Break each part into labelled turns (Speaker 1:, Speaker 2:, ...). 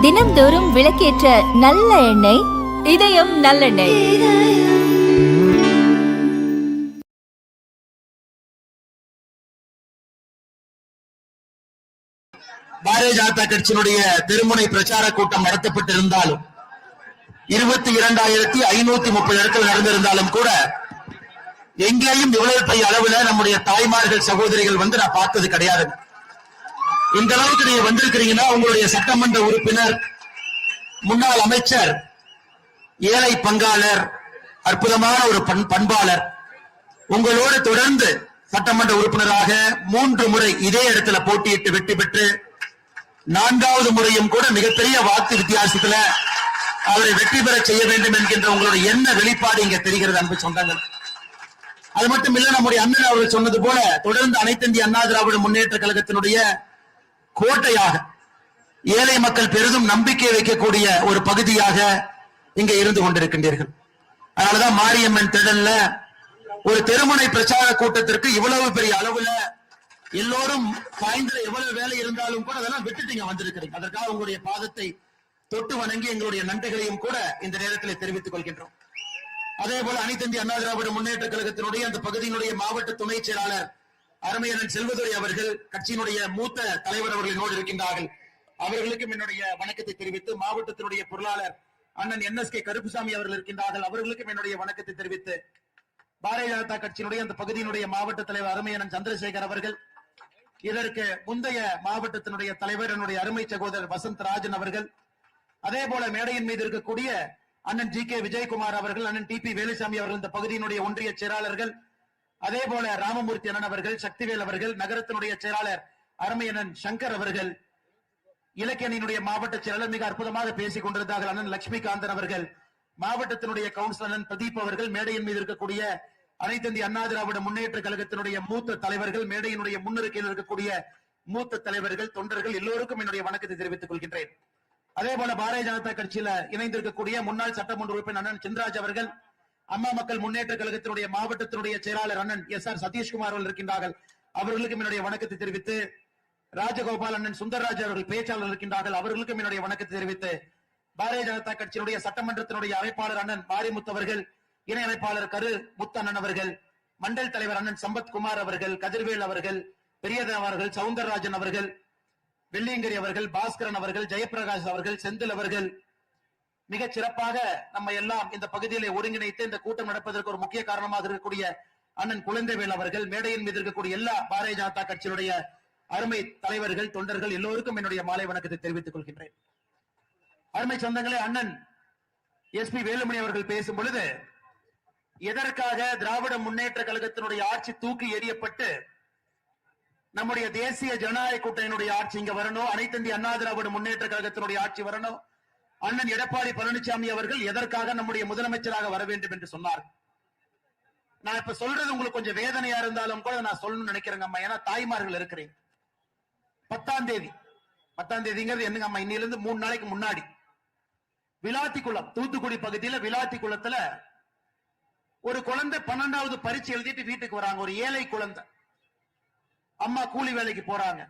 Speaker 1: தினம்தோறும் விளக்கேற்ற நல்ல எண்ணெய் இதயம் நல்லெண்ணெய்.
Speaker 2: பாரதிய ஜனதா கட்சியினுடைய திருமுனை பிரச்சார கூட்டம் நடத்தப்பட்டிருந்தாலும் 22,530 இடத்தில் நடந்திருந்தாலும் கூட எங்கேயும் இவ்வளவு பெரிய அளவுல நம்முடைய தாய்மார்கள் சகோதரிகள் வந்து நான் பார்த்தது கிடையாது. இந்த அளவுக்கு நீங்க வந்திருக்கிறீங்கன்னா உங்களுடைய சட்டமன்ற உறுப்பினர், முன்னாள் அமைச்சர், ஏழை பங்காளர், அற்புதமான ஒரு பண்பாளர் உங்களோடு தொடர்ந்து சட்டமன்ற உறுப்பினராக 3 முறை இதே இடத்துல போட்டியிட்டு வெற்றி பெற்று 4வது முறையும் கூட மிகப்பெரிய வாக்கு வித்தியாசத்துல அவரை வெற்றி பெற செய்ய வேண்டும் என்கின்ற உங்களுடைய எண்ண வெளிப்பாடு இங்க தெரிகிறது அன்பு சொந்தங்கள். அது மட்டும் இல்ல, நம்முடைய அண்ணன் அவர்கள் சொன்னது போல தொடர்ந்து அனைத்து இந்திய அண்ணா திராவிட முன்னேற்ற கழகத்தினுடைய கோட்டையாக ஏழை மக்கள் பெரிதும் நம்பிக்கை வைக்கக்கூடிய ஒரு பகுதியாக இங்க இருந்து கொண்டிருக்கின்றீர்கள். அதனாலதான் மாரியம்மன் திடல்ல ஒரு தெருமுனை பிரச்சார கூட்டத்திற்கு இவ்வளவு பெரிய அளவுல எல்லோரும் சாயந்தரம் எவ்வளவு வேலை இருந்தாலும் கூட அதெல்லாம் விட்டுட்டீங்க வந்திருக்கிறீங்க. அதற்காக உங்களுடைய பாதத்தை தொட்டு வணங்கி எங்களுடைய நன்றிகளையும் கூட இந்த நேரத்தில் தெரிவித்துக் கொள்கின்றோம். அதே போல அனைத்து இந்திய அண்ணா திராவிட முன்னேற்ற கழகத்தினுடைய அந்த பகுதியினுடைய மாவட்ட துணை செயலாளர் அருமையண்ணன் செல்வதுரை அவர்கள், கட்சியினுடைய மூத்த தலைவர் அவர்களோடு இருக்கின்றார்கள். அவர்களுக்கும் என்னுடைய வணக்கத்தை தெரிவித்து, மாவட்டத்தினுடைய பொருளாளர் அண்ணன் NSK கருப்புசாமி அவர்கள் இருக்கின்றார்கள். அவர்களுக்கும் என்னுடைய வணக்கத்தை தெரிவித்து, பாரதிய ஜனதா கட்சியினுடைய அந்த பகுதியினுடைய மாவட்ட தலைவர் அருமையண்ணன் சந்திரசேகர் அவர்கள், இதற்கு முந்தைய மாவட்டத்தினுடைய தலைவர் என்னுடைய அருமை சகோதரர் வசந்த் ராஜன் அவர்கள், அதே போல மேடையின் மீது இருக்கக்கூடிய அண்ணன் GK விஜயகுமார் அவர்கள், அண்ணன் TP வேலுசாமி அவர்கள், இந்த பகுதியினுடைய ஒன்றிய செயலாளர்கள், அதே போல ராமமூர்த்தி அண்ணன் அவர்கள், சக்திவேல் அவர்கள், நகரத்தினுடைய செயலாளர் அருமையண்ணன் சங்கர் அவர்கள், இலக்கியனினுடைய மாவட்ட செயலாளர் மிக அற்புதமாக பேசிக் கொண்டிருந்தார்கள் அண்ணன் லட்சுமிகாந்தன் அவர்கள், மாவட்டத்தினுடைய கவுன்சிலர் பிரதீப் அவர்கள், மேடையின் மீது இருக்கக்கூடிய அனைத்து இந்திய அண்ணா திராவிட முன்னேற்ற கழகத்தினுடைய மூத்த தலைவர்கள், மேடையினுடைய முன்னிருக்கையில் இருக்கக்கூடிய மூத்த தலைவர்கள், தொண்டர்கள் எல்லோருக்கும் என்னுடைய வணக்கத்தை தெரிவித்துக் கொள்கின்றேன். அதே போல பாரதிய ஜனதா கட்சியில இணைந்திருக்கக்கூடிய முன்னாள் சட்டமன்ற உறுப்பினர் அண்ணன் சின்ராஜ் அவர்கள், அம்மா மக்கள் முன்னேற்ற கழகத்தினுடைய மாவட்டத்தினுடைய செயலாளர் அண்ணன் SR சதீஷ்குமார் அவர்கள் இருக்கின்றார்கள். அவர்களுக்கும் என்னுடைய வணக்கத்தை தெரிவித்து, ராஜகோபால் அண்ணன் சுந்தர்ராஜ் அவர்கள் பேச்சாளர் இருக்கின்றார்கள். அவர்களுக்கும் என்னுடைய வணக்கத்தை தெரிவித்து, பாரதிய ஜனதா கட்சியினுடைய சட்டமன்றத்தினுடைய அமைப்பாளர் அண்ணன் மாரிமுத்து அவர்கள், இணை அமைப்பாளர் கரு முத்தண்ணன் அவர்கள், மண்டல் தலைவர் அண்ணன் சம்பத் குமார் அவர்கள், கதிர்வேல் அவர்கள், பெரியதன் அவர்கள், சவுந்தரராஜன் அவர்கள், வெள்ளியங்கரி அவர்கள், பாஸ்கரன் அவர்கள், ஜெயபிரகாஷ் அவர்கள், செந்தில் அவர்கள் மிகச் சிறப்பாக நம்ம எல்லாம் இந்த பகுதியிலே ஒருங்கிணைத்து இந்த கூட்டம் நடப்பதற்கு ஒரு முக்கிய காரணமாக இருக்கக்கூடிய அண்ணன் குழந்தைவேல் அவர்கள், மேடையின் மீது இருக்கக்கூடிய எல்லா பாரதிய ஜனதா கட்சியினுடைய அருமை தலைவர்கள், தொண்டர்கள் எல்லோருக்கும் என்னுடைய மாலை வணக்கத்தை தெரிவித்துக் கொள்கின்றேன். அருமை சொந்தங்களே, அண்ணன் SP வேலுமணி அவர்கள் பேசும் பொழுது எதற்காக திராவிட முன்னேற்ற கழகத்தினுடைய ஆட்சி தூக்கி எறியப்பட்டு நம்முடைய தேசிய ஜனநாயக கூட்டணியினுடைய ஆட்சி இங்க வரணும், அனைத்து இந்திய அண்ணா திராவிட முன்னேற்ற கழகத்தினுடைய ஆட்சி வரணும், அண்ணன் எடப்பாடி பழனிசாமி அவர்கள் எதற்காக நம்முடைய முதலமைச்சராக வர வேண்டும் என்று சொன்னார். நான் இப்ப சொல்றது உங்களுக்கு கொஞ்சம் வேதனையா இருந்தாலும் கூட நான் சொல்லணும்னு நினைக்கிறேங்க அம்மா. ஏன்னா தாய்மார்கள் இருக்கிறீங்க. 10ஆம் தேதிங்கிறது என்னங்க அம்மா, இன்னில இருந்து 3 நாளைக்கு முன்னாடி விளாத்திக்குளம், தூத்துக்குடி பகுதியில விளாத்திக்குளத்துல ஒரு குழந்தை 12வது பரீட்சை எழுதிட்டு வீட்டுக்கு வராங்க. ஒரு ஏழை குழந்தை, அம்மா கூலி வேலைக்கு போறாங்க.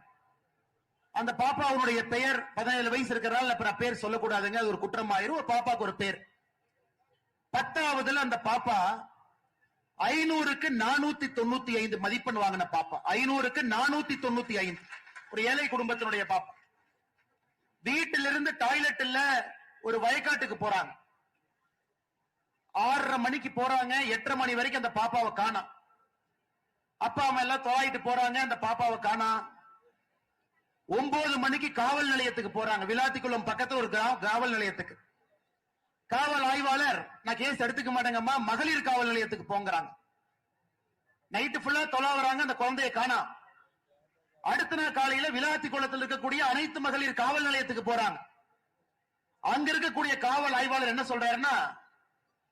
Speaker 2: அந்த பாப்பாவுடைய பெயர் 17 வயசு இருக்கிறாள், அப்புறம் பேர் சொல்லக்கூடாதுங்க, அது ஒரு குற்றமாயிரும். ஒரு பாப்பாக்கு ஒரு பேர். 10வதுல அந்த பாப்பா 500க்கு 495 மதிப்பெண் வாங்கின பாப்பா. 500க்கு 495. ஒரு ஏழை குடும்பத்தினுடைய பாப்பா. வீட்டிலிருந்து டாய்லெட் இல்ல, ஒரு வயக்காட்டுக்கு போறாங்க. 6:30 மணிக்கு போறாங்க, 8:30 மணி வரைக்கும் அந்த பாப்பாவை காணோம். அப்பா அம்மா எல்லாம் தொலைட்டு போறாங்க, அந்த பாப்பாவை காணோம். 9 மணிக்கு காவல் நிலையத்துக்கு போறாங்க. விளாத்திக்குளம் பக்கத்துல ஒரு காவல் நிலையத்துக்கு. காவல் ஆய்வாளர், நான் கேஸ் எடுத்துக்க மாட்டேங்கம்மா, மகளிர் காவல் நிலையத்துக்கு போங்கிறாங்க. நைட்டு ஃபுல்லா தொலை வராங்க, அந்த குழந்தைய காணோம். அடுத்த நாள் காலையில விளாத்திக்குளத்தில் இருக்கக்கூடிய அனைத்து மகளிர் காவல் நிலையத்துக்கு போறாங்க. அங்க இருக்கக்கூடிய காவல் ஆய்வாளர் என்ன சொல்றாருன்னா,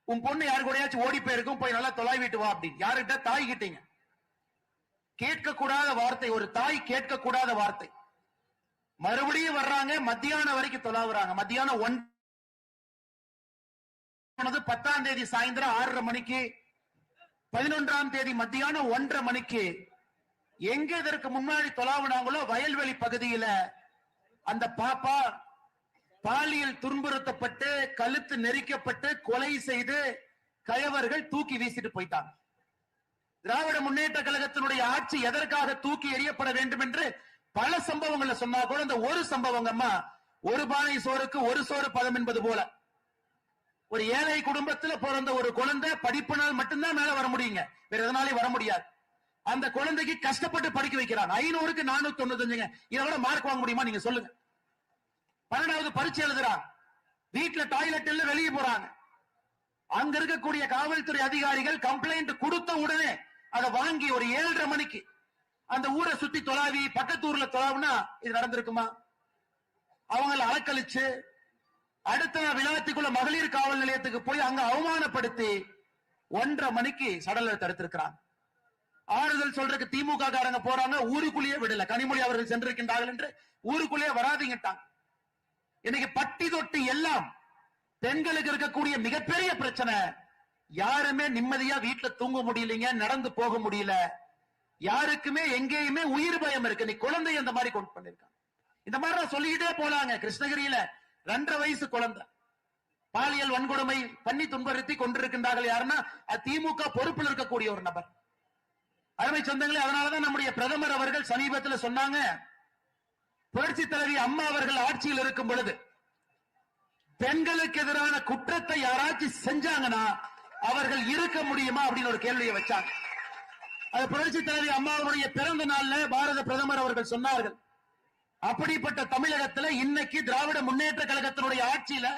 Speaker 2: உன் பொண்ணு யாரு கூடயாச்சும் ஓடி போயிருக்கும், போய் நல்லா தொலைவிட்டு வா அப்படின்னு. யாருகிட்ட? தாய் கிட்டீங்க. கேட்கக்கூடாத வார்த்தை, ஒரு தாய் கேட்கக்கூடாத வார்த்தை. மறுபடியும் வர்றாங்க, மத்தியானம் வரைக்கும் தொலாவுறாங்க. மத்தியானம் 10ஆம் தேதி சாயந்தரம் 6:30 மணிக்கு, 11ஆம் தேதி மத்தியானம் 1:30 மணிக்கு எங்க இதற்கு முன்னாடி தொலாவுனாங்களோ வயல்வெளி பகுதியில அந்த பாப்பா பாலியல் துன்புறுத்தப்பட்டு கழுத்து நெரிக்கப்பட்டு கொலை செய்து கயவர்கள் தூக்கி வீசிட்டு போயிட்டாங்க. திராவிட முன்னேற்ற கழகத்தினுடைய ஆட்சி எதற்காக தூக்கி எறியப்பட வேண்டும் என்று பல சம்பவங்களை சொன்னா கூட இந்த ஒரு சம்பவங்கம்மா, ஒரு பானை சோறுக்கு ஒரு சோறு பதம் என்பது போல, ஒரு ஏழை குடும்பத்துல பிறந்த ஒரு குழந்தை படிப்பினால் மட்டும்தான் மேல வர முடியுங்க, வேற எதனாலே வர முடியாது. அந்த குழந்தைக்கு கஷ்டப்பட்டு படிக்க வைக்கிறாங்க. 500க்கு 495, இதை விட மார்க் வாங்க முடியுமா நீங்க சொல்லுங்க. 12வது பரீட்சை எழுதுறாங்க, வீட்டுல டாய்லெட் இல்ல வெளியே போறாங்க. அங்க இருக்கக்கூடிய காவல்துறை அதிகாரிகள் கம்ப்ளைண்ட் கொடுத்த உடனே அதை வாங்கி ஒரு 7:30 மணிக்கு அந்த ஊரை சுத்தி தொலாவி பக்கத்து ஊர்ல தொலாவுனா இது நடந்திருக்குமா? அவங்களை அலக்கழிச்சு அடுத்த விழாத்துக்குள்ள மகளிர் காவல் நிலையத்துக்கு போய் அங்க அவமானப்படுத்தி 1:30 மணிக்கு சடலை தடுத்திருக்கிறாங்க. ஆறுதல் சொல்றதுக்கு திமுக காரங்க போறாங்க, ஊருக்குள்ளேயே விடல. கனிமொழி அவர்கள் சென்றிருக்கின்றார்கள் என்று ஊருக்குள்ளேயே வராதீங்கட்டாங்க. இன்னைக்கு பட்டி தொட்டி எல்லாம் பெண்களுக்கு இருக்கக்கூடிய மிகப்பெரிய பிரச்சனை, யாருமே நிம்மதியா வீட்டுல தூங்க முடியலீங்க, நடந்து போக முடியல, யாருக்குமே எங்கேயுமே உயிர் பயம் இருக்கு. நீ குழந்தை அந்த மாதிரி கொண்டு பண்ணிருக்காங்க. இந்த மாதிரி நான் சொல்லிக்கிட்டே போலாங்க. கிருஷ்ணகிரியில 2.5 வயசு குழந்தை பாலியல் வன்கொடுமை பண்ணி துன்புறுத்தி கொண்டிருக்கின்றார்கள். யாருன்னா அது திமுக பொறுப்பில் இருக்கக்கூடிய ஒரு நபர். அருமை சொந்தங்களே, அதனாலதான் நம்முடைய பிரதமர் அவர்கள் சமீபத்தில் சொன்னாங்க, புரட்சி தலைவி அம்மா அவர்கள் ஆட்சியில் இருக்கும் பொழுது பெண்களுக்கு எதிரான குற்றத்தை யாராச்சும் செஞ்சாங்கன்னா அவர்கள் இருக்க முடியுமா அப்படின்னு ஒரு கேள்வியை வச்சாங்க. அது புரட்சி தலைவி அம்மாவுடைய பிறந்த நாள்ல பாரத பிரதமர் அவர்கள் சொன்னார்கள். அப்படிப்பட்ட தமிழகத்துல இன்னைக்கு திராவிட முன்னேற்ற கழகத்தினுடைய ஆட்சியில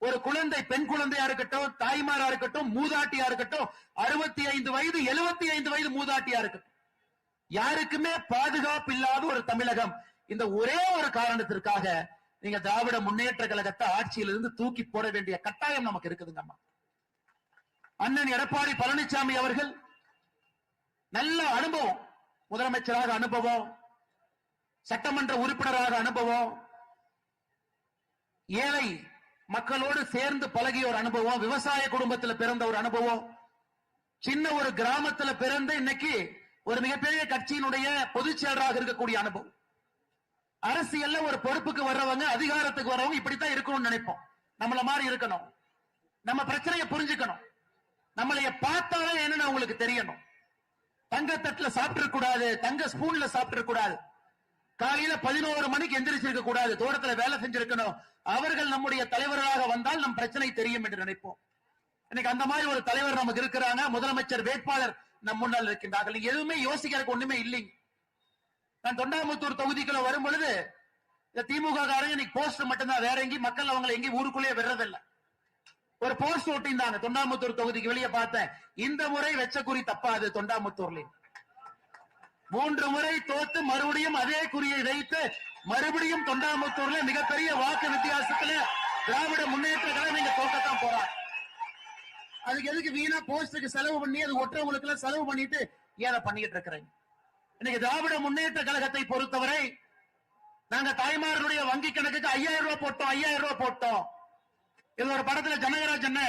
Speaker 2: ஒரு குழந்தை, பெண் குழந்தையா இருக்கட்டும், தாய்மாரா இருக்கட்டும், மூதாட்டியா இருக்கட்டும், 65 வயது 75 வயது மூதாட்டியா இருக்கட்டும், யாருக்குமே பாதுகாப்பு இல்லாத ஒரு தமிழகம். இந்த ஒரே ஒரு காரணத்திற்காக நீங்க திராவிட முன்னேற்ற கழகத்தை ஆட்சியிலிருந்து தூக்கி போட வேண்டிய கட்டாயம் நமக்கு இருக்குதுங்க. அம்மா அண்ணன் எடப்பாடி பழனிசாமி அவர்கள் நல்ல அனுபவம், முதலமைச்சராக அனுபவம், சட்டமன்ற உறுப்பினராக அனுபவம், ஏழை மக்களோடு சேர்ந்து பழகிய ஒரு அனுபவம், விவசாய குடும்பத்தில் பிறந்த ஒரு அனுபவம், சின்ன ஒரு கிராமத்துல பிறந்த இன்னைக்கு ஒரு மிகப்பெரிய கட்சியினுடைய பொதுச் செயலராக இருக்கக்கூடிய அனுபவம். அரசியல்ல ஒரு பொறுப்புக்கு வர்றவங்க, அதிகாரத்துக்கு வர்றவங்க இப்படித்தான் இருக்கணும்னு நினைப்போம். நம்மள மாதிரி இருக்கணும், நம்ம பிரச்சனையை புரிஞ்சுக்கணும், நம்மளைய பார்த்தாலே என்னன்னு உங்களுக்கு தெரியணும். தங்க தட்டுல சாப்பிட்டு கூடாது, தங்க ஸ்பூன்ல சாப்பிட்டு கூடாது, காலையில 11 மணிக்கு எந்திரிச்சிருக்க கூடாது, தோட்டத்துல வேலை செஞ்சிருக்கணும். அவர்கள் நம்முடைய தலைவர்களாக வந்தால் நம் பிரச்சனை தெரியும் என்று நினைப்போம். இன்னைக்கு அந்த மாதிரி ஒரு தலைவர் நமக்கு இருக்கிறாங்க. முதலமைச்சர் வேட்பாளர் நம் முன்னால் இருக்கின்றார்கள். நீங்க எதுவுமே யோசிக்கிறதுக்கு ஒண்ணுமே இல்லைங்க. நான் தொண்டாமுத்தூர் தொகுதிக்குள்ள வரும் பொழுது இந்த திமுக காரங்க இன்னைக்கு போஸ்டர் மட்டும்தான், வேற எங்கேயும் மக்கள் அவங்களை எங்கேயும் ஊருக்குள்ளேயே விடுறதில்லை. ஒரு போஸ்ட் ஒட்டிந்தாங்க தொண்டாமுத்தூர் தொகுதிக்கு வெளியே பார்த்தேன். இந்த முறை வெச்ச குறி தப்பாது, தொண்டாமுத்தூர்ல 3 முறை தோத்து மறுபடியும் அதே குறியை வைத்து மறுபடியும் தொண்டாமுத்தூர்ல மிகப்பெரிய வாக்கு வித்தியாசத்துல திராவிட முன்னேற்ற கழகம் நீங்க தோக்கத்தான் போறாங்க. அதுக்கு எதுக்கு வீணா போஸ்டுக்கு செலவு பண்ணி அது ஒற்றவங்களுக்கு எல்லாம் செலவு பண்ணிட்டு ஏதை பண்ணிட்டு இருக்கிறேன். இன்னைக்கு திராவிட முன்னேற்ற கழகத்தை பொறுத்தவரை நாங்க தாய்மார்களுடைய வங்கி கணக்குக்கு 5000 ரூபாய் போட்டோம், 5000 ரூபாய் போட்டோம். இது ஒரு படத்துல ஜனகராஜ் என்ன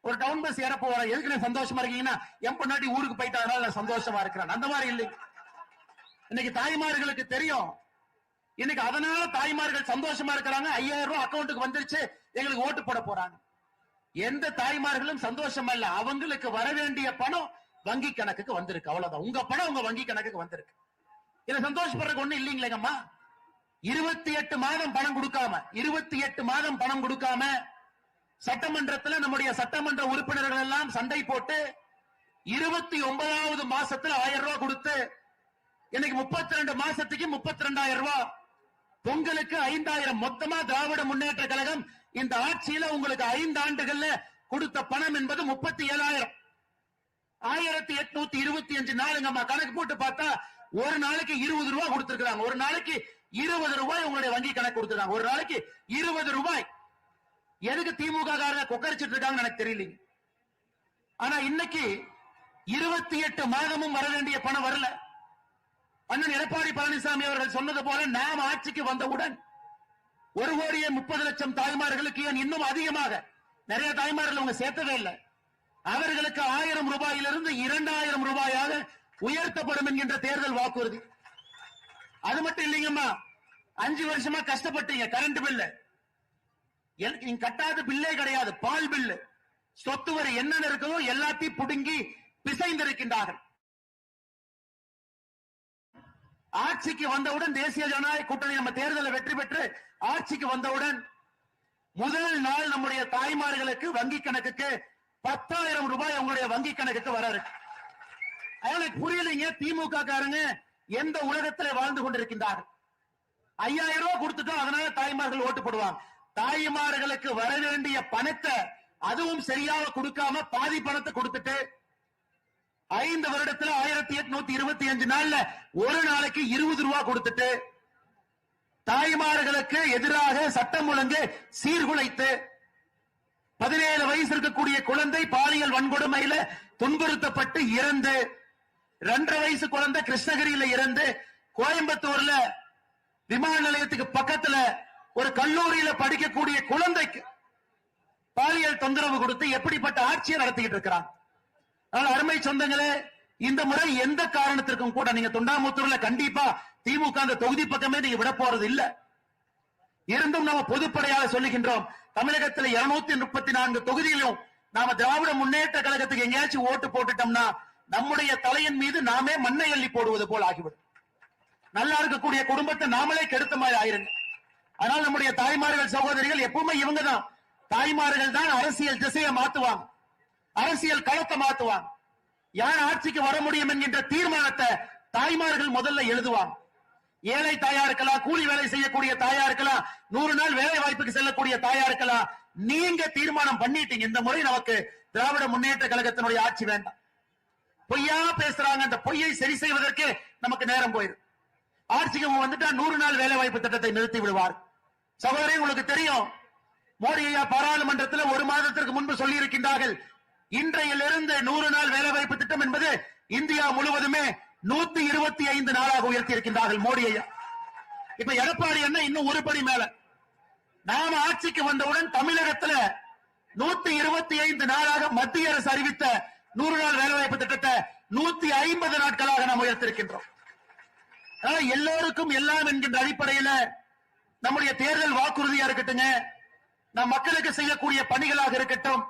Speaker 2: ஒரு டவுன் பஸ் ஏற போற, எதுக்கு சந்தோஷமா இருக்கீங்கன்னா என் பொண்டாட்டி ஊருக்கு போயிட்டு அதனால நான் சந்தோஷமா இருக்கிறேன். அந்த மாதிரி இல்லை. இன்னைக்கு தாய்மார்களுக்கு தெரியும், இன்னைக்கு அதனால தாய்மார்கள் சந்தோஷமா இருக்கிறாங்க. 5000 ரூபாய் அக்கௌண்ட்டுக்கு வந்துருச்சு, எங்களுக்கு ஓட்டு போட போறாங்க. எந்த தாய்மார்களும் சந்தோஷமா இல்ல, அவங்களுக்கு வர வேண்டிய பணம் வங்கி கணக்குக்கு வந்திருக்கு, அவ்வளவுதான். உங்க பணம் உங்க வங்கி கணக்குக்கு வந்திருக்கு. இதுல சந்தோஷப்படுறதுக்கு ஒண்ணு இல்லைங்களேங்கம்மா. 28 மாதம் பணம் கொடுக்காம 28 மாதம் பணம் கொடுக்காம சட்டமன்றத்தில் நம்முடைய சட்டமன்ற உறுப்பினர்கள் எல்லாம் சண்டை போட்டு 29வது மாசத்துல 1000 ரூபாய் கொடுத்து இன்னைக்கு 32 மாசத்துக்கு 32,000 ரூபாய், பொங்கலுக்கு 5000, மொத்தமா திராவிட முன்னேற்ற கழகம் இந்த ஆட்சியில உங்களுக்கு 5 ஆண்டுகள்ல கொடுத்த பணம் என்பது 37,000. 1825 நாளுங்கம்மா. கணக்கு போட்டு பார்த்தா ஒரு நாளைக்கு 20 ரூபாய் கொடுத்திருக்காங்க. ஒரு நாளைக்கு 20 ரூபாய் உங்களுடைய வங்கி கணக்கு கொடுத்திருக்காங்க. ஒரு நாளைக்கு 20 ரூபாய். எதுக்கு திமுக காரங்க கொக்கரிச்சிட்டு இருக்காங்கன்னு எனக்கு தெரியலீங்க. ஆனா இன்னைக்கு 28 மாதமும் வர வேண்டிய பணம் வரல. அண்ணன் எடப்பாடி பழனிசாமி அவர்கள் சொன்னது போல நாம் ஆட்சிக்கு வந்தவுடன் 1,30,00,000 தாய்மார்களுக்கு இன்னும் அதிகமாக நிறைய தாய்மார்கள் அவங்க சேர்த்தவே இல்லை. அவர்களுக்கு 1000 ரூபாயிலிருந்து 2000 ரூபாயாக உயர்த்தப்படும் என்கின்ற தேர்தல் வாக்குறுதி. அது மட்டும் இல்லைங்கம்மா, 5 வருஷமா கஷ்டப்பட்டீங்க. கரண்ட் பில்லு நீங்க கட்டாத பில்லே கிடையாது. பால் பில்லு, சொத்து வரி என்னென்ன இருக்கோ எல்லாத்தையும் புடுங்கி பிசைந்திருக்கின்றார்கள். ஆட்சிக்கு வந்தவுடன் தேசிய ஜனநாயக கூட்டணி நம்ம தேர்தலில் வெற்றி பெற்று ஆட்சிக்கு வந்தவுடன் முதல் நாள் நம்முடைய தாய்மார்களுக்கு வங்கி கணக்குக்கு 10,000 ரூபாய் உங்களுடைய வங்கி கணக்குக்கு வர இருக்கு. எனக்கு புரியலைங்க, திமுக காரங்க எந்த உலகத்திலே வாழ்ந்து கொண்டிருக்கின்றார்கள்? 5,000 ரூபாய் கொடுத்துட்டோம், அதனால தாய்மார்கள் ஓட்டு போடுவாங்க. தாய்மார்களுக்கு வர வேண்டிய பணத்தை அதுவும் சரியாக கொடுக்காம பாதி பணத்தை கொடுத்துட்டு 5 வருடத்துல 1825 நாள்ல ஒரு நாளைக்கு 20 ரூபாய் கொடுத்துட்டு தாய்மார்களுக்கு எதிராக சட்டம் ஒழுங்கு சீர்குலைத்து 17 வயசு இருக்கக்கூடிய குழந்தை பாலியல் வன்கொடுமையில துன்புறுத்தப்பட்டு இறந்து, 2.5 வயசு குழந்தை கிருஷ்ணகிரியில இறந்து, கோயம்புத்தூர்ல விமான நிலையத்துக்கு பக்கத்துல ஒரு கல்லூரியில படிக்கக்கூடிய குழந்தைக்கு பாலியல் தொந்தரவு கொடுத்து எப்படிப்பட்ட ஆட்சியை நடத்திக்கிட்டு இருக்கிறான். ஆனால் அருமை சொந்தங்களே, இந்த முறை எந்த காரணத்திற்கும் கூட நீங்க தொண்டாமுத்தூர்ல கண்டிப்பா திமுக அந்த தொகுதி பக்கமே நீங்க விட போறது இல்ல. இருந்தும் நாம பொதுப்படையாக சொல்லுகின்றோம், தமிழகத்தில் 234 தொகுதியிலும் நாம திராவிட முன்னேற்ற கழகத்துக்கு எங்கேயாச்சும் ஓட்டு போட்டுட்டோம்னா நம்முடைய தலையின் மீது நாமே மண்ணை அள்ளி போடுவது போல் ஆகிவிடும். நல்லா இருக்கக்கூடிய குடும்பத்தை நாமளே கெடுத்த மாதிரி ஆயிருங்க. ஆனால் நம்முடைய தாய்மார்கள் சகோதரிகள் எப்பவுமே இவங்க தான், தாய்மார்கள் தான் அரசியல் திசையை மாத்துவாங்க, அரசியல் களத்தை மாத்துவாங்க. யார் ஆட்சிக்கு வர முடியும் என்கின்ற தீர்மானத்தை தாய்மார்கள் முதல்ல எழுதுவாங்க. ஏழை தாயா இருக்கலாம், கூலி வேலை செய்யக்கூடிய தாயா இருக்கலாம், 100 நாள் வேலை வாய்ப்புக்கு செல்லக்கூடிய தாயா இருக்கலாம். நீங்க தீர்மானம் பண்ணிட்டீங்க, இந்த முறை நமக்கு திராவிட முன்னேற்ற கழகத்தினுடைய ஆட்சி வேண்டாம். பொய்யா பேசுறாங்க, அந்த பொய்யை சரி செய்வதற்கு நமக்கு நேரம் போயிடும். ஆட்சிக்கு வந்துட்டா 100 நாள் வேலை வாய்ப்பு திட்டத்தை நிறுத்தி விடுவார். சகோதரி, உங்களுக்கு தெரியும், மோடி ஐயா பாராளுமன்றத்தில் 1 மாதத்திற்கு முன்பு சொல்லி இருக்கின்றார்கள், இன்றையிலிருந்து 100 நாள் வேலை வாய்ப்பு திட்டம் என்பது இந்தியா முழுவதுமே 125 நாளாக உயர்த்தி இருக்கின்றார்கள் மோடி ஐயா. இப்ப எடப்பாடி என்ன இன்னும் ஒரு படி மேல. நாம ஆட்சிக்கு வந்தவுடன் தமிழகத்துல 125 நாளாக மத்திய அரசு அறிவித்த 100 நாள் வேலை வாய்ப்பு திட்டத்தை 150 நாட்களாக நாம் உயர்த்திருக்கின்றோம். எல்லோருக்கும் எல்லாம் என்கின்ற அடிப்படையில் நம்முடைய தேர்தல் வாக்குறுதியா இருக்கட்டுங்க, நம் மக்களுக்கு செய்யக்கூடிய பணிகளாக இருக்கட்டும்,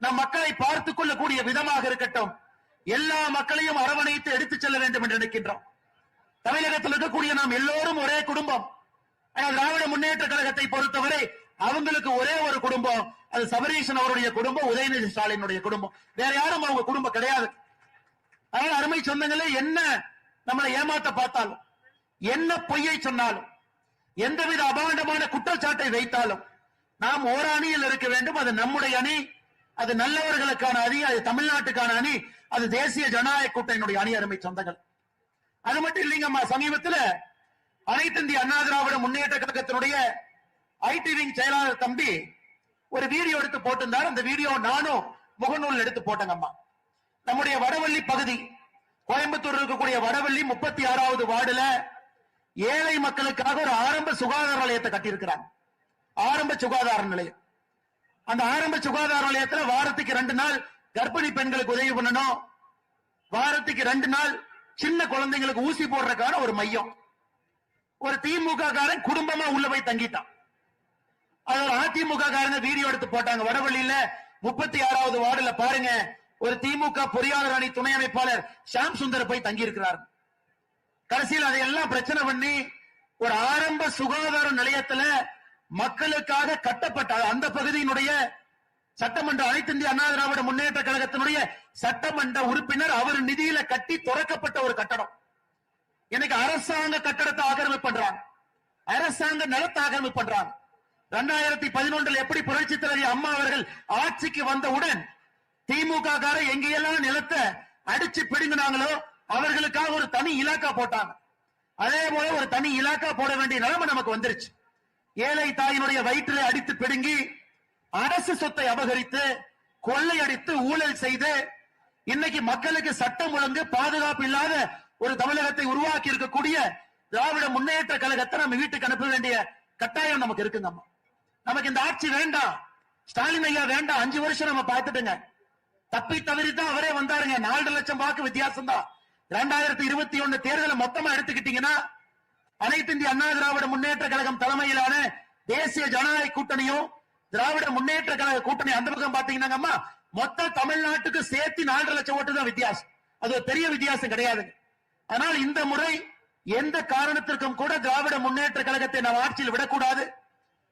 Speaker 2: நம் மக்களை பார்த்துக் கொள்ளக்கூடிய விதமாக இருக்கட்டும், எல்லா மக்களையும் அரவணைத்து எடுத்துச் செல்ல வேண்டும் என்று நினைக்கின்றோம். தமிழகத்தில் இருக்கக்கூடிய நாம் எல்லோரும் ஒரே குடும்பம். திராவிட முன்னேற்ற கழகத்தை பொறுத்தவரை அவங்களுக்கு ஒரே ஒரு குடும்பம், அது சபரீஷன் அவருடைய குடும்பம், உதயநிதி ஸ்டாலினுடைய குடும்பம், வேற யாரும் அவங்க குடும்பம் கிடையாது. அதனால அருமை சொந்தங்களே, என்ன நம்மளை ஏமாத்த பார்த்தாலும், என்ன பொய்யை சொன்னாலும், எந்தவித அபாண்டமான குற்றச்சாட்டை வைத்தாலும் நாம் ஓர் அணியில் இருக்க வேண்டும். அது நம்முடைய அணி, அது நல்லவர்களுக்கான அணி, அது தமிழ்நாட்டுக்கான அணி, அது தேசிய ஜனநாயக கூட்டணியினுடைய அணி. அருமை சொந்தங்கள், அது மட்டும் இல்லைங்கம்மா, சமீபத்தில் அனைத்து இந்திய அண்ணா திராவிட முன்னேற்ற கழகத்தினுடைய ஐடி விங் செயலாளர் தம்பி ஒரு வீடியோ எடுத்து போட்டிருந்தார். அந்த வீடியோ நானும் முகநூல் எடுத்து போட்டேங்கம்மா. நம்முடைய வடவள்ளி பகுதி, கோயம்புத்தூர் இருக்கக்கூடிய வடவள்ளி 36வது வார்டுல ஏழை மக்களுக்காக ஒரு ஆரம்ப சுகாதார நிலையத்தை கட்டியிருக்கிறாங்க. ஆரம்ப சுகாதார நிலையம். அந்த ஆரம்ப சுகாதார நிலையத்தில் வாரத்துக்கு 2 நாள் கர்ப்பிணி பெண்களுக்கு உதவி பண்ணணும், வாரத்துக்கு 2 நாள் சின்ன குழந்தைங்களுக்கு ஊசி போடுறதுக்கான ஒரு மையம். ஒரு திமுக காரன் குடும்பமா உள்ள போய் தங்கிட்டான். அதோட அதிமுக காரங்க வீடியோ எடுத்து போட்டாங்க. வடவள்ளியில 36வது வார்டுல பாருங்க, ஒரு திமுக பொறியாளர் அணி துணை அமைப்பாளர் ஷாம் சுந்தர் போய் தங்கி இருக்கிறார். கடைசியில் அதையெல்லாம் பிரச்சனை பண்ணி ஒரு ஆரம்ப சுகாதார நிலையத்துல மக்களுக்காக கட்டப்பட்ட அந்த பகுதியினுடைய சட்டமன்ற அனைத்து இந்திய அண்ணா திராவிட முன்னேற்ற கழகத்தினுடைய சட்டமன்ற உறுப்பினர் அவர் நிதியில கட்டி திறக்கப்பட்ட ஒரு கட்டடம். இன்னைக்கு அரசாங்க கட்டடத்தை ஆக்கிரமிப்பு பண்றாங்க, அரசாங்க நிலத்தை ஆக்கிரமிப்பு பண்றாங்க. 2011 எப்படி புரட்சி தலைவி அம்மா அவர்கள் ஆட்சிக்கு வந்தவுடன் திமுக கார எங்கெல்லாம் நிலத்தை அடிச்சு பிடுங்கினாங்களோ அவர்களுக்காக ஒரு தனி இலாக்கா போட்டாங்க. அதே போல ஒரு தனி இலாக்கா போட வேண்டிய நிலைமை நமக்கு வந்துருச்சு. ஏழை தாயினுடைய வயிற்றிலே அடித்து பிடுங்கி அரசு சொத்தை அபகரித்து கொள்ளையடித்து ஊழல் செய்து இன்னைக்கு மக்களுக்கு சட்டம் ஒழுங்கு பாதுகாப்பு இல்லாத ஒரு தமிழகத்தை உருவாக்கி இருக்கக்கூடிய திராவிட முன்னேற்ற கழகத்தை நம்ம வீட்டுக்கு அனுப்ப வேண்டிய கட்டாயம் நமக்கு இருக்குங்க. நமக்கு இந்த ஆட்சி வேண்டாம், ஸ்டாலின் ஐயா வேண்டாம். 5 வருஷம் நம்ம பார்த்துட்டுங்க, தப்பி தவறிதான் அவரே வந்தாருங்க. 4.5 லட்சம் வாக்கு வித்தியாசம் தான். 2021 தேர்தலை மொத்தமா எடுத்துக்கிட்டீங்கன்னா அனைத்து இந்திய அண்ணா திராவிட முன்னேற்ற கழகம் தலைமையிலான தேசிய ஜனநாயக கூட்டணியும் திராவிட முன்னேற்ற கழக கூட்டணி அந்த பக்கம் பாத்தீங்கன்னா மொத்த தமிழ்நாட்டுக்கு சேர்த்து 4.5 லட்சம் ஓட்டு தான் வித்தியாசம். அது ஒரு பெரிய வித்தியாசம் கிடையாது. ஆனால் இந்த முறை எந்த காரணத்திற்கும் கூட திராவிட முன்னேற்ற கழகத்தை நாம் ஆட்சியில் விடக்கூடாது.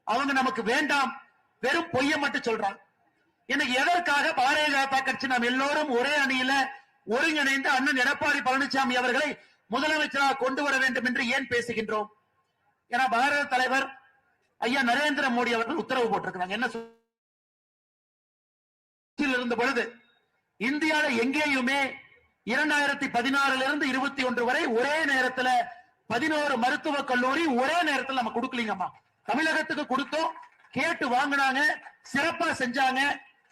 Speaker 2: அவங்க நமக்கு வேண்டாம், வெறும் பொய்ய மட்டும் சொல்றாங்க. இன்னைக்கு எதற்காக பாரதிய ஜனதா கட்சி நாம் எல்லோரும் ஒரே அணியில ஒருங்கிணைந்து அண்ணன் எடப்பாடி பழனிசாமி அவர்களை முதலமைச்சராக கொண்டு வர வேண்டும் என்று ஏன் பேசுகின்றோம்? ஏன்னா பாரத தலைவர் ஐயா நரேந்திர மோடி அவர்கள் உத்தரவு போட்டிருக்கிறாங்க. என்ன இருந்த பொழுது இந்தியாவில எங்கேயுமே 2016 இருந்து 21 வரை ஒரே நேரத்தில் 11 மருத்துவக் கல்லூரி ஒரே நேரத்தில் நம்ம கொடுக்கலீங்கம்மா. தமிழகத்துக்கு கொடுத்தோம், கேட்டு வாங்கினாங்க, சிறப்பா செஞ்சாங்க.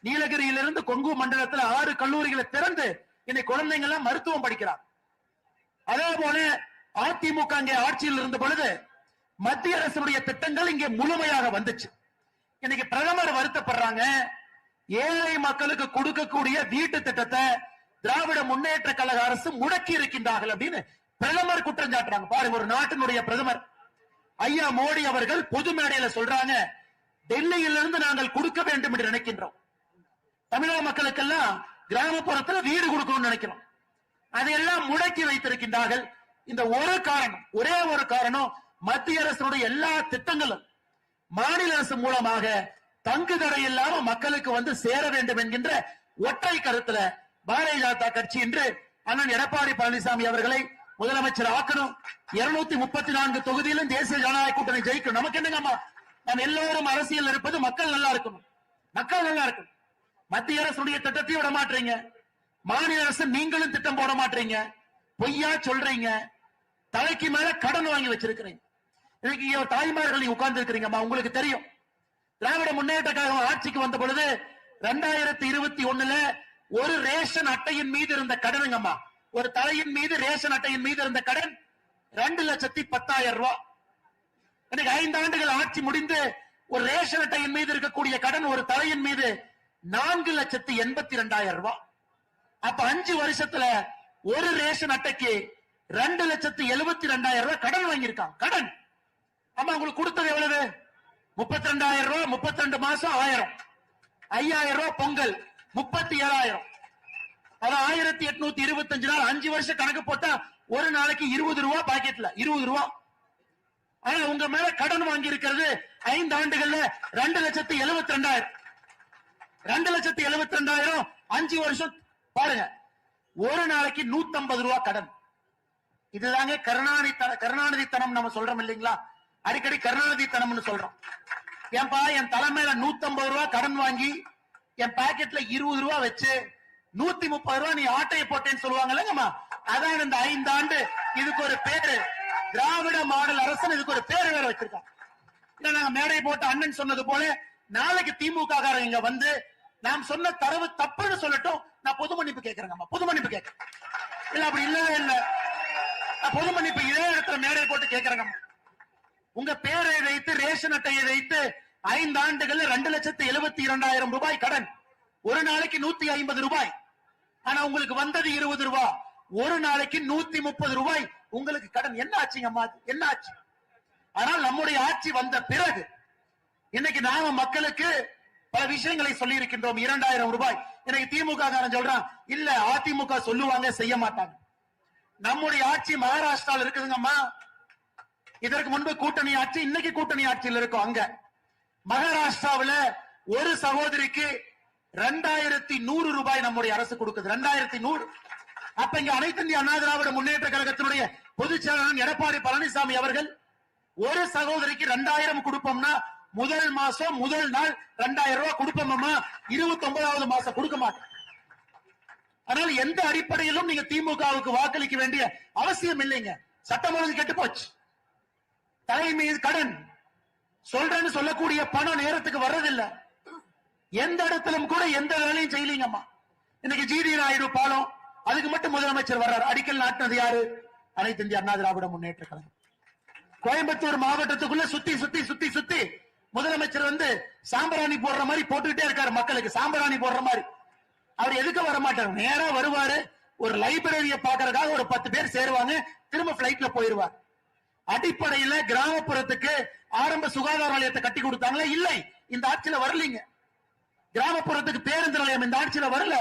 Speaker 2: நீலகிரியிலிருந்து கொங்கு மண்டலத்தில் 6 கல்லூரிகளை திறந்து இன்னைக்கு குழந்தைங்க எல்லாம் மருத்துவம் படிக்கிறார். அதே போல அதிமுக அங்கே ஆட்சியில் இருந்த பொழுது மத்திய அரசுடைய திட்டங்கள் இங்கே முழுமையாக வந்துச்சு. இன்னைக்கு பிரதமர் வருத்தப்படுறாங்க, ஏழை மக்களுக்கு கொடுக்கக்கூடிய வீட்டு திட்டத்தை திராவிட முன்னேற்ற கழக அரசு முடக்கி இருக்கின்றார்கள் அப்படின்னு பிரதமர் குற்றம் சாட்டுறாங்க. பாருங்க, ஒரு நாட்டினுடைய பிரதமர் ஐயா மோடி அவர்கள் பொது மேடையில சொல்றாங்க, டெல்லியிலிருந்து நாங்கள் கொடுக்க வேண்டும் என்று நினைக்கின்றோம். தமிழக மக்களுக்கெல்லாம் கிராமப்புறத்தில் வீடு கொடுக்கணும்னு நினைக்கிறோம். அதையெல்லாம் முடக்கி வைத்திருக்கின்றார்கள். இந்த ஒரு காரணம், ஒரே ஒரு காரணம், மத்திய அரசுடைய எல்லா திட்டங்களும் மாநில அரசு மூலமாக தங்கு தடை இல்லாம மக்களுக்கு வந்து சேர வேண்டும் என்கின்ற ஒற்றை கருத்துல பாரதிய ஜனதா கட்சி இன்று அண்ணன் எடப்பாடி பழனிசாமி அவர்களை முதலமைச்சர் ஆக்கணும். 234 தொகுதியிலும் தேசிய ஜனநாயக கூட்டணி ஜெயிக்கணும். நமக்கு என்னங்கம்மா, நாம் எல்லோரும் அரசியல் இருப்பது மக்கள் நல்லா இருக்கணும், மக்கள் நல்லா இருக்கணும். மத்திய அரசுடைய திட்டத்தையும் விட மாட்டீங்க, மாநில அரசு நீங்களும் திட்டம் போட மாட்டீங்க, பொய்யா சொல்றீங்க, தலைக்கு மேல கடன் வாங்கி வச்சிருக்கிறீங்க. இன்னைக்கு தாய்மார்கள் நீங்க உட்கார்ந்து இருக்கிறீங்கம்மா, உங்களுக்கு தெரியும் திராவிட முன்னேற்ற கழகம் ஆட்சிக்கு வந்த பொழுது 2021 ஒரு ரேஷன் அட்டையின் மீது இருந்த கடனுங்கம்மா, ஒரு தலையின் மீது ரேஷன் அட்டையின் மீது இருந்த கடன் 2,10,000 ரூபாய். இன்னைக்கு 5 ஆண்டுகள் ஆட்சி முடிந்து ஒரு ரேஷன் அட்டையின் மீது இருக்கக்கூடிய கடன் ஒரு தலையின் மீது 4,82,000 ரூபாய். அப்ப 5 வருஷத்துல ஒரு ரேஷன் அட்டைக்கு 2,72,000 ரூபாய் கடன் வாங்கியிருக்காங்க. கடன் ஆமா, உங்களுக்கு கொடுத்தது எவ்வளவு? 32,000 ரூபாய், 32 மாசம் 1000, 5,000 ரூபாய் பொங்கல், 37,000. அது 1,825 நாள், 5 வருஷம் கணக்கு போட்டா ஒரு நாளைக்கு 20 ரூபாய் பாக்கெட்ல 20 ரூபாய். ஆனா உங்க மேல கடன் வாங்கி இருக்கிறது 5 ஆண்டுகள்ல 2,72,000. 2,72,000 5 வருஷம் பாருங்க, ஒரு நாளைக்கு 150 ரூபாய் கடன். இதுதாங்க கருணாநிதித்தனம் நம்ம சொல்றோம் இல்லைங்களா? அடிக்கடி கருணாநிதித்தனம்னு சொல்றோம். ஏன்பா என் தலைமையில 150 ரூபாய் கடன் வாங்கி என் பாக்கெட்ல 20 ரூபாய் வச்சு 130 ரூபாய் நீ ஆட்டையை போட்டேன்னு சொல்லுவாங்கல்லங்கம்மா. அதான் இந்த 5 ஆண்டு இதுக்கு ஒரு பேரு, திராவிட மாடல் அரசு இதுக்கு ஒரு பேரு வேற வச்சிருக்காங்க. நாங்க மேடை போட்டு அண்ணன் சொன்னது போல நாளைக்கு திமுக இங்க வந்து நாம் சொன்ன தரவு தப்புன்னு சொல்லட்டும், நான் பொது மன்னிப்பு கேட்கிறேங்கம்மா, பொது மன்னிப்பு கேட்கிறேன். இல்ல அப்படி இல்லவே இல்ல, பொது மன்னிப்பு இதே இடத்துல மேடை போட்டு கேட்கிறேங்கம்மா. உங்க பேரை வைத்து ரேஷன் அட்டையை வைத்து 5 ஆண்டுகள் 2,72,000 ரூபாய் கடன், ஒரு நாளைக்கு 150 ரூபாய். ஆனா உங்களுக்கு வந்தது 20 ரூபாய், ஒரு நாளைக்கு 130 ரூபாய் உங்களுக்கு கடன். என்ன ஆச்சுங்கம்மா, என்ன ஆச்சு? ஆனால் நம்முடைய ஆட்சி வந்த பிறகு இன்னைக்கு நாம மக்களுக்கு பல விஷயங்களை சொல்லி இருக்கின்றோம். 2,000 ரூபாய். இன்னைக்கு திமுக சொல்றான், இல்ல அதிமுக சொல்லுவாங்க செய்ய மாட்டாங்க. நம்முடைய ஆட்சி மகாராஷ்டிராவில் இருக்குதுங்கம்மா. இதற்கு முன்பு கூட்டணி ஆட்சி, இன்னைக்கு கூட்டணி ஆட்சியில் இருக்கும். அங்க மகாராஷ்டிராவில் ஒரு சகோதரிக்கு 2,100 ரூபாய் நம்முடைய அரசு கொடுக்குது. 2,100. அப்ப இங்க அனைத்து இந்திய அண்ணா திராவிட முன்னேற்ற கழகத்தினுடைய பொதுச் செயலாளர் எடப்பாடி பழனிசாமி அவர்கள் ஒரு சகோதரிக்கு 2,000 கொடுப்போம்னா முதல் மாசம் முதல் நாள் 2,000 ரூபாய் கொடுப்போம்மா, 29வது மாசம் கொடுக்க மாட்டோம். ஆனால் எந்த அடிப்படையிலும் நீங்க திமுகவுக்கு வாக்களிக்க வேண்டிய அவசியம் இல்லைங்க. சட்டம் ஒழுங்கு கெட்டு போச்சு. தலை மீது கடன் சொல்றேன்னு சொல்லக்கூடிய பணம் நேரத்துக்கு வர்றதில்லை. எந்த இடத்திலும் கூட எந்த வேலையும் செய்யலீங்கம்மா. இன்னைக்கு ஜிடி நாயுடு பாலம், அதுக்கு மட்டும் முதலமைச்சர் வர்றாரு. அடிக்கல் நாட்டினது யாரு? அனைத்து இந்திய அண்ணா திராவிட முன்னேற்ற கழகம். கோயம்புத்தூர் மாவட்டத்துக்குள்ள சுத்தி சுத்தி சுத்தி சுத்தி முதலமைச்சர் வந்து சாம்பிராணி போடுற மாதிரி போட்டுக்கிட்டே இருக்காரு மக்களுக்கு. சாம்பிராணி போடுற மாதிரி அவர் எதுக்கு வர மாட்டார். நேரா வருவாரு,
Speaker 3: ஒரு லைப்ரரிய பாக்குறதுக்காக ஒரு 10 பேர் சேருவாங்க, திரும்ப பிளைட்ல போயிருவார். அடிப்படையில கிராமப்புறத்துக்கு ஆரம்ப சுகாதார நிலையத்தை கட்டி கொடுத்தாங்களா? இல்லை, இந்த ஆட்சியில வரலீங்க. கிராமப்புறத்துக்கு பேருந்து நிலையம் இந்த ஆட்சியில வரல.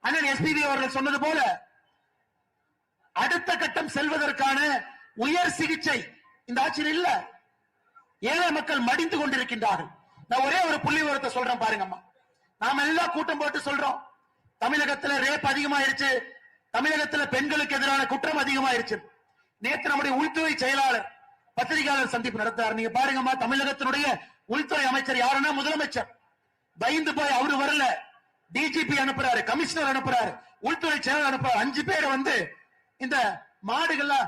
Speaker 3: அண்ணன் எஸ்பிபி அவர்கள் சொன்னது போல அடுத்த கட்டம் செல்வதற்கான உயர் சிகிச்சை இந்த ஆட்சியில் இல்ல. ஏழை மக்கள் மடிந்து கொண்டிருக்கின்றார்கள். நான் ஒரே ஒரு புள்ளி விவரத்தை சொல்றேன் பாருங்கம்மா. நாம எல்லாம் கூட்டம் போட்டு சொல்றோம் தமிழகத்துல ரேப் அதிகமாயிருச்சு, தமிழகத்துல பெண்களுக்கு எதிரான குற்றம் அதிகமாயிருச்சு. நேற்று நம்முடைய உள்துறை செயலாளர் பத்திரிகையாளர் சந்திப்பு நடத்துறாரு. நீங்க பாருங்கம்மா, தமிழகத்தினுடைய உள்துறை அமைச்சர் யாருன்னா முதலமைச்சர். பயந்து போய் அவரு வரல, டிஜிபி அனுப்புறாரு, கமிஷனர் அனுப்புறாரு, உள்துறை செயலாளர் அனுப்புறாரு. 5 பேர் வந்து இந்த மாடுகள்லாம்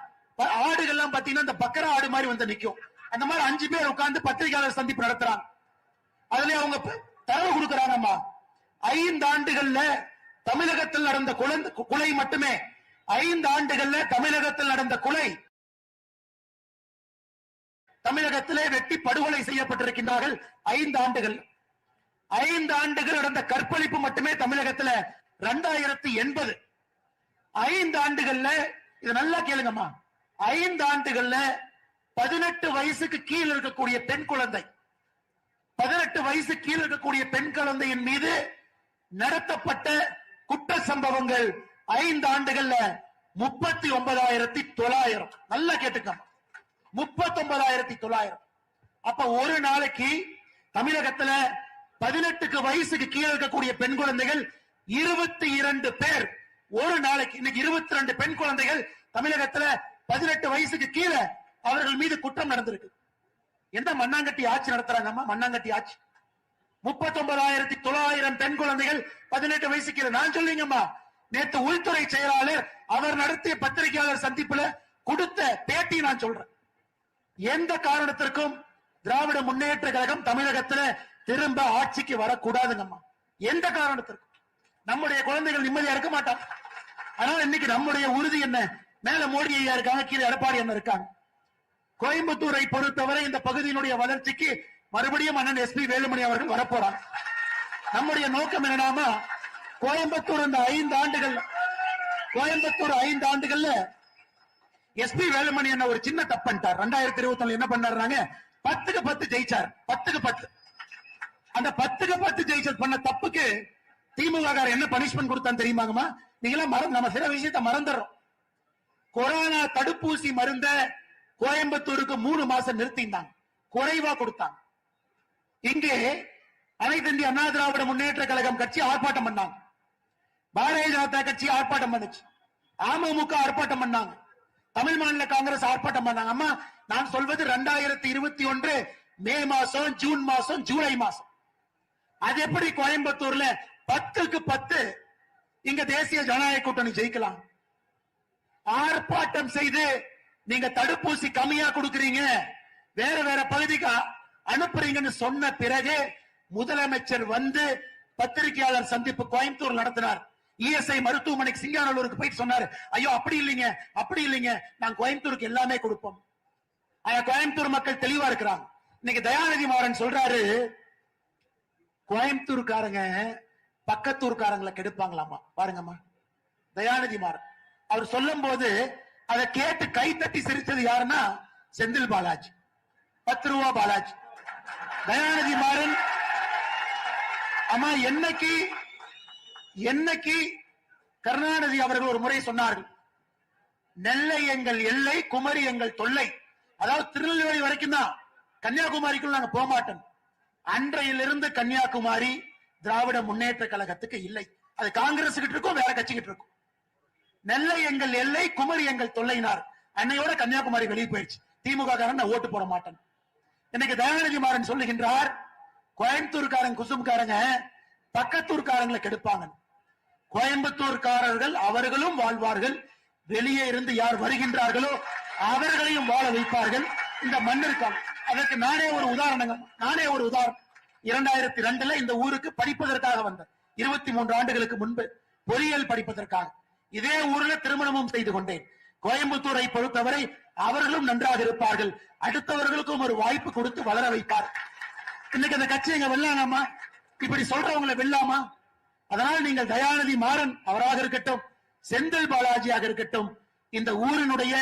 Speaker 3: ஆடுகள்லாம் பாத்தீங்கன்னா இந்த பக்கரா ஆடு மாதிரி வந்து நிக்கும். அந்த மாதிரி 5 பேர் உட்கார்ந்து பத்திரிகையாளர் சந்திப்பு நடத்துறாங்க. அதுல அவங்க தரவு கொடுக்கறாங்கம்மா. 5 ஆண்டுகள்ல தமிழகத்தில் நடந்த கொலை மட்டுமே 5 ஆண்டுகள்ல தமிழகத்தில் நடந்த கொலை, தமிழகத்திலே வெட்டி படுகொலை செய்யப்பட்டிருக்கின்றார்கள் 5 ஆண்டுகள். 5 ஆண்டுகள் நடந்த கற்பழிப்பு மட்டுமே தமிழகத்தில் 2080. 5 ஆண்டுகள்ல இது நல்லா கேளுங்கம்மா, 5 ஆண்டுகள்ல 18 வயசுக்கு கீழே இருக்கக்கூடிய பெண் குழந்தை, 18 வயசு கீழே இருக்கக்கூடிய பெண் குழந்தையின் மீது நடத்தப்பட்ட குற்ற சம்பவங்கள் 5 ஆண்டுகள்ல 39,900. நல்லா கேட்டுக்க, 39,900. அப்ப ஒரு நாளைக்கு தமிழகத்துல 18 வயசுக்கு கீழே இருக்கக்கூடிய பெண் குழந்தைகள் 22 பேர் ஒரு நாளைக்கு. இன்னைக்கு 22 பெண் குழந்தைகள் தமிழகத்துல 18 வயசுக்கு கீழே அவர்கள் மீது குற்றம் நடந்திருக்கு. எந்த மண்ணாங்கட்டி ஆட்சி நடத்துறாங்கம்மா? மண்ணாங்கட்டி ஆட்சி. 39,900 பெண் குழந்தைகள் 18 வயசுக்கு கீழே. நான் சொல்லுங்கம்மா, நேற்று உள்துறை செயலாளர் அவர் நடத்திய பத்திரிகையாளர் சந்திப்புல கொடுத்த பேட்டி நான் சொல்றேன். எந்த காரணத்திற்கும் திராவிட முன்னேற்ற கழகம் தமிழகத்துல திரும்ப ஆட்சிக்கு வரக்கூடாதுங்கம்மா. எந்த காரணத்திற்கும் நம்முடைய குழந்தைகள் நிம்மதியா இருக்க மாட்டாங்க. ஆனால் இன்னைக்கு நம்முடைய உறுதி என்ன? மேல மோடி ஐயா இருக்காங்க, கீழே எடப்பாடி அண்ணன் இருக்காங்க. கோயம்புத்தூரை பொறுத்தவரை இந்த பகுதியினுடைய வளர்ச்சிக்கு மறுபடியும் அண்ணன் எஸ்பி வேலுமணி அவர்கள் வரப்போறாங்க. நம்முடைய நோக்கம் என்னன்னா, கோயம்புத்தூர் இந்த 5 ஆண்டுகள், கோயம்புத்தூர் 5 ஆண்டுகள்ல எஸ்பி வேலுமணி என்ன ஒரு சின்ன தப்புட்டார். 2021 என்ன பண்ணாருனாங்க, 10க்கு 10 ஜெயிச்சார். 10க்கு 10. அந்த 10க்கு 10 ஜெயிச்சது பண்ண தப்புக்கு திமுக என்ன பனிஷ்மெண்ட் கொடுத்தான்னு தெரியுமாங்கம்மா? நீங்களாம் நம்ம சில விஷயத்தை மறந்துடுறோம். கொரோனா தடுப்பூசி மருந்த கோயம்புத்தூருக்கு 3 மாசம் நிறுத்தினாங்க, குறைவா கொடுத்தாங்க. இங்கே அனைத்து இந்திய அண்ணா திராவிட முன்னேற்ற கழகம் கட்சி ஆர்ப்பாட்டம் பண்ணாங்க, பாரதிய ஜனதா கட்சி ஆர்ப்பாட்டம் பண்ணுச்சு, அமமுக ஆர்ப்பாட்டம் பண்ணாங்க, தமிழ் மாநில காங்கிரஸ் ஆர்ப்பாட்டம் பண்ணாங்க. அம்மா, நான் சொல்வது 2021 மே மாசம், ஜூன் மாசம், ஜூலை மாசம். அது எப்படி கோயம்புத்தூர்ல 10க்கு 10 இங்க தேசிய ஜனநாயக கூட்டணி ஜெயிக்கலாம்? ஆர்ப்பாட்டம் செய்து நீங்க தடுப்பூசி கம்மியா கொடுக்கறீங்க, வேற வேற பகுதிக்கு அனுப்புறீங்கன்னு சொன்ன பிறகு முதலமைச்சர் வந்து பத்திரிகையாளர் சந்திப்பு கோயம்புத்தூர் நடத்தினார். இஎஸ்ஐ மருத்துவமனைக்கு சிங்கானல்லூருக்கு போயிட்டு சொன்னாரு, ஐயோ அப்படி இல்லைங்க, அப்படி இல்லைங்க, நான் கோயம்புத்தூருக்கு எல்லாமே கொடுப்போம். கோயம்புத்தூர் மக்கள் தெளிவா இருக்கிறாங்க. இன்னைக்கு தயாநிதி மாறன் சொல்றாரு, கோயம்புத்தூர்காரங்க பக்கத்தூர்காரங்களை கெடுப்பாங்களாமா. பாருங்கம்மா, தயாநிதி மாறன் அவர் சொல்லும் போது அதை கேட்டு கை தட்டி சிரிச்சது யாருன்னா செந்தில் பாலாஜி, 10 ரூபா பாலாஜி. தயாநிதி மாறன் அம்மா, என்னைக்கு கருணாநிதி அவர்கள் ஒரு முறை சொன்னார்கள், நெல்லை எங்கள் எல்லை, குமரி எங்கள் தொல்லை. அதாவது திருநெல்வேலி வரைக்கும் தான், கன்னியாகுமரிக்குள்ள நாங்க போக மாட்டோம். அன்றையிலிருந்து கன்னியாகுமரி திராவிட முன்னேற்ற கழகத்துக்கு இல்லை, அது காங்கிரஸ் கிட்ட இருக்கும், வேற கட்சி கிட்ட இருக்கும். நெல்லை எங்கள் எல்லை, குமரி எங்கள் தொல்லைனார். அன்னையோட கன்னியாகுமரி வெளியே போயிடுச்சு. திமுக காரன் நான் ஓட்டு போட மாட்டேன். இன்னைக்கு தயாநிதி மாறன் சொல்லுகின்றார், கோயம்புத்தூர்காரங்க குசும்காரங்க பக்கத்தூர்காரங்களை கெடுப்பாங்க. கோயம்புத்தூர்காரர்கள் அவர்களும் வாழ்வார்கள், வெளியே இருந்து யார் வருகின்றார்களோ அவர்களையும் வாழ வைப்பார்கள். இந்த மண்ணிற்காக அதற்கு நானே ஒரு உதாரணம். 2002 இந்த ஊருக்கு படிப்பதற்காக வந்த 23 ஆண்டுகளுக்கு முன்பு பொறியியல் படிப்பதற்காக இதே ஊர்ல திருமணமும் செய்து கொண்டேன். கோயம்புத்தூரை பொறுத்தவரை அவர்களும் நன்றாக இருப்பார்கள், அடுத்தவர்களுக்கும் ஒரு வாய்ப்பு கொடுத்து வளர வைப்பார். இன்னைக்கு அந்த கட்சி எங்க வெல்லாமா? இப்படி சொல்றவங்களை வெல்லாமா? அதனால் நீங்கள் தயாநிதி மாறன் அவராக இருக்கட்டும், செந்தில் பாலாஜியாக இருக்கட்டும், இந்த ஊரினுடைய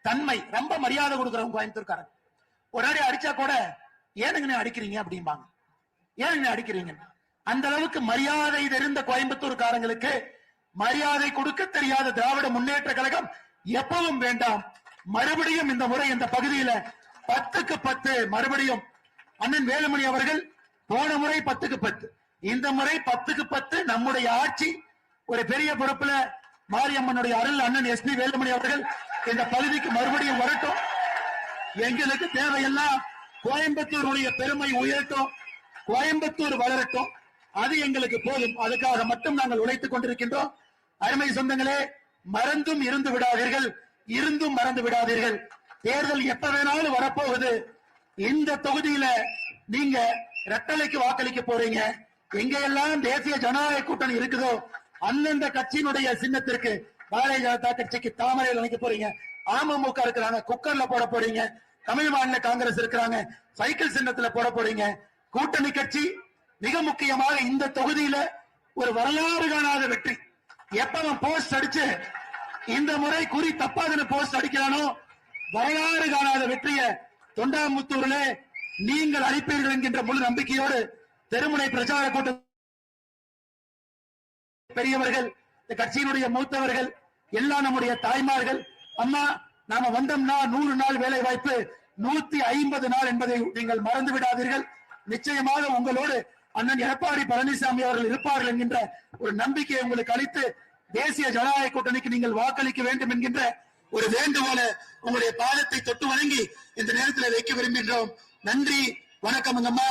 Speaker 3: தன்மை ரொம்ப மரியாதை கொடுக்கிறவங்க கோயம்புத்தூர்காரங்க. ஒரு அடி அடிச்சா கூட ஏனுங்க அடிக்கிறீங்க அப்படிம்பாங்க. ஏனுங்க அடிக்கிறீங்க? அந்த அளவுக்கு மரியாதை தெரிந்த கோயம்புத்தூர்காரங்களுக்கு மரியாதை கொடுக்க தெரியாத திராவிட முன்னேற்ற கழகம் எப்பவும் வேண்டாம். மறுபடியும் இந்த முறை இந்த பகுதியில 10க்கு 10 மறுபடியும் அண்ணன் வேலுமணி அவர்கள் போன முறை 10க்கு 10, இந்த முறை 10க்கு 10 நம்முடைய ஆட்சி. ஒரு பெரிய பொறுப்புல மாரியம்மனுடைய அருள் அண்ணன் எஸ்பி வேலுமணி அவர்கள் இந்த பகுதிக்கு மறுபடியும் வரட்டும். எங்களுக்கு தேவையெல்லாம் கோயம்புத்தூருடைய பெருமை உயரட்டும், கோயம்புத்தூர் வளரட்டும், அது எங்களுக்கு போதும். அதுக்காக மட்டும் நாங்கள் உழைத்துக் கொண்டிருக்கின்றோம். அருமை சொந்தங்களே, மறந்தும் இருந்து விடாதீர்கள், இருந்தும் மறந்து விடாதீர்கள். தேர்தல் எப்ப வேணாலும் வரப்போகுது. இந்த தொகுதியில நீங்க ரெட்டலைக்கு வாக்களிக்க போறீங்க. எங்கெல்லாம் தேசிய ஜனநாயக கூட்டணி இருக்குதோ அந்தந்த கட்சியினுடைய சின்னத்திற்கு, பாரதிய ஜனதா கட்சிக்கு தாமரையில் நினைக்க போறீங்க, அமமுக இருக்கிறாங்க குக்கர்ல போட போறீங்க, தமிழ் மாநில காங்கிரஸ் இருக்கிறாங்க சைக்கிள் சின்னத்துல போட போறீங்க. கூட்டணி கட்சி மிக முக்கியமாக இந்த தொகுதியில ஒரு வரலாறு காணாத வெற்றி. எப்பவன் போஸ்ட் அடிச்சு இந்த முறை குறி தப்பாதுன்னு போஸ்ட் அடிக்கிறானோ, வரலாறு காணாத வெற்றிய தொண்டாமுத்தூர்ல நீங்கள் அளிப்பீர்கள் என்கின்ற முழு நம்பிக்கையோடு தெருமுனை பிரச்சார கூட்டம் பெரியவர்கள், இந்த கட்சியினுடைய மூத்தவர்கள் எல்லாம் நம்முடைய தாய்மார்கள், அம்மா நாம வந்தோம்னா 100 நாள் வேலை வாய்ப்பு, 150 நாள் என்பதை நீங்கள் மறந்து விடாதீர்கள். நிச்சயமாக உங்களோடு அண்ணன் எடப்பாடி பழனிசாமி அவர்கள் இருப்பார்கள் என்கின்ற ஒரு நம்பிக்கையை உங்களுக்கு அளித்து தேசிய ஜனநாயக கூட்டணிக்கு நீங்கள் வாக்களிக்க வேண்டும் என்கின்ற ஒரு வேண்டுகோளை உங்களுடைய பாதத்தை தொட்டு வணங்கி இந்த நேரத்தில் வைக்க விரும்புகின்றோம். நன்றி, வணக்கம். அம்மா